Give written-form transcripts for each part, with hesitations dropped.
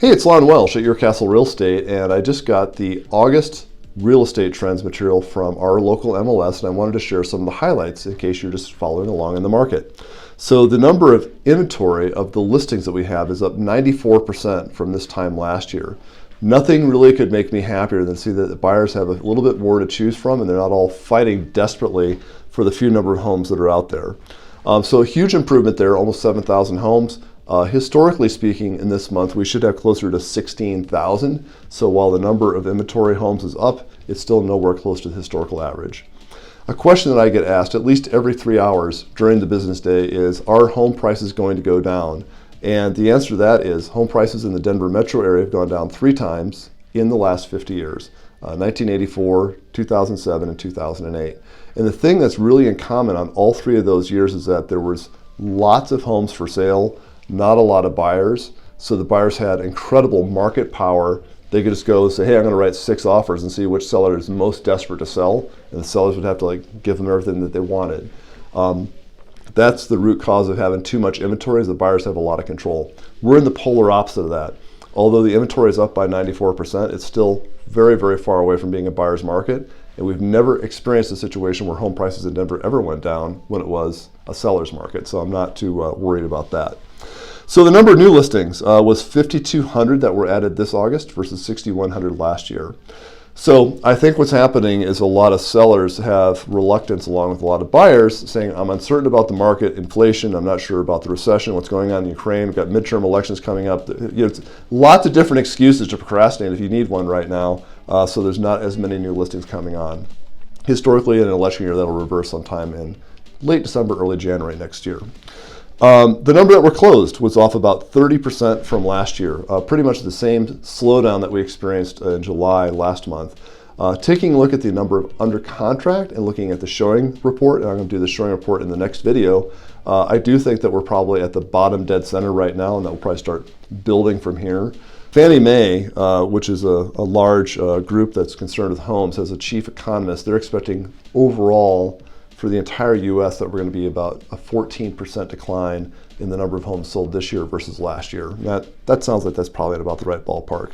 Hey, it's Lon Welsh at Your Castle Real Estate, and I just got the August real estate trends material from our local MLS, and I wanted to share some of the highlights in case you're just following along in the market. So the number of inventory of the listings that we have is up 94% from this time last year. Nothing really could make me happier than see that the buyers have a little bit more to choose from, and they're not all fighting desperately for the few number of homes that are out there. So a huge improvement there, almost 7,000 homes. Historically speaking, in this month, we should have closer to 16,000. So while the number of inventory homes is up, it's still nowhere close to the historical average. A question that I get asked at least every 3 hours during the business day is, are home prices going to go down? And the answer to that is home prices in the Denver metro area have gone down 3 times in the last 50 years, 1984, 2007, and 2008. And the thing that's really in common on all 3 of those years is that there was lots of homes for sale, not a lot of buyers. So the buyers had incredible market power. They could just go and say, hey, I'm going to write 6 offers and see which seller is most desperate to sell. And the sellers would have to give them everything that they wanted. That's the root cause of having too much inventory, is the buyers have a lot of control. We're in the polar opposite of that. Although the inventory is up by 94%, it's still very, very far away from being a buyer's market. And we've never experienced a situation where home prices in Denver ever went down when it was a seller's market. So I'm not too worried about that. So the number of new listings was 5,200 that were added this August versus 6,100 last year. So I think what's happening is a lot of sellers have reluctance along with a lot of buyers saying, I'm uncertain about the market, inflation, I'm not sure about the recession, what's going on in Ukraine, we've got midterm elections coming up. Lots of different excuses to procrastinate if you need one right now, so there's not as many new listings coming on. Historically, in an election year, that'll reverse sometime in late December, early January next year. The number that were closed was off about 30% from last year, pretty much the same slowdown that we experienced in July last month. Taking a look at the number of under contract and looking at the showing report, and I'm going to do the showing report in the next video, I do think that we're probably at the bottom dead center right now, and that will probably start building from here. Fannie Mae, which is a large group that's concerned with homes, as a chief economist, they're expecting overall for the entire U.S. that we're going to be about a 14% decline in the number of homes sold this year versus last year. That sounds like that's probably at about the right ballpark.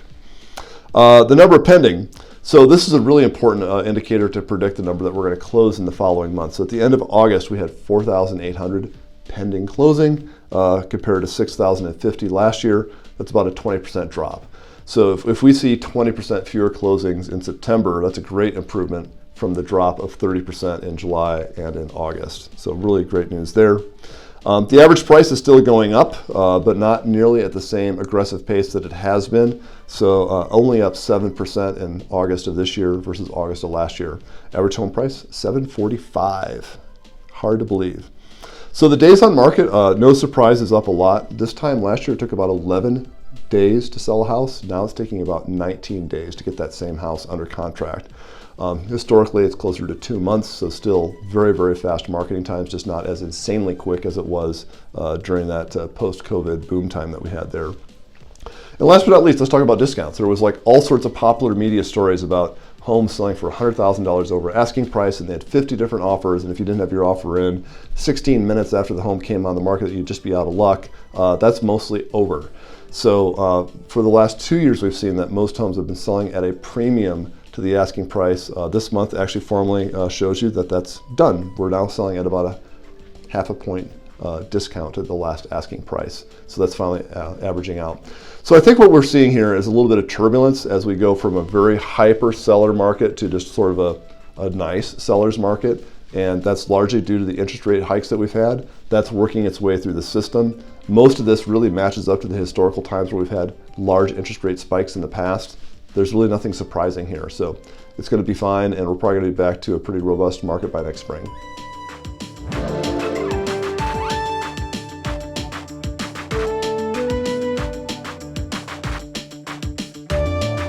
The number of pending. So this is a really important indicator to predict the number that we're going to close in the following month. So at the end of August, we had 4,800 pending closing compared to 6,050 last year. That's about a 20% drop. So if we see 20% fewer closings in September, that's a great improvement from the drop of 30% in July and in August. So really great news there. The average price is still going up, but not nearly at the same aggressive pace that it has been. So only up 7% in August of this year versus August of last year. Average home price, $745. Hard to believe. So the days on market, no surprise, is up a lot. This time last year it took about 11 days to sell a house. Now it's taking about 19 days to get that same house under contract. Historically, it's closer to 2 months, so still very, very fast marketing times, just not as insanely quick as it was during that post-COVID boom time that we had there. And last but not least, let's talk about discounts. There was all sorts of popular media stories about homes selling for $100,000 over asking price, and they had 50 different offers, and if you didn't have your offer in 16 minutes after the home came on the market, you'd just be out of luck. That's mostly over. So for the last 2 years, we've seen that most homes have been selling at a premium to the asking price. This month actually formally shows you that that's done. We're now selling at about a half a point discount at the last asking price. So that's finally averaging out. So I think what we're seeing here is a little bit of turbulence as we go from a very hyper seller market to just sort of a nice seller's market. And that's largely due to the interest rate hikes that we've had. That's working its way through the system. Most of this really matches up to the historical times where we've had large interest rate spikes in the past. There's really nothing surprising here. So it's going to be fine, and we're probably going to be back to a pretty robust market by next spring.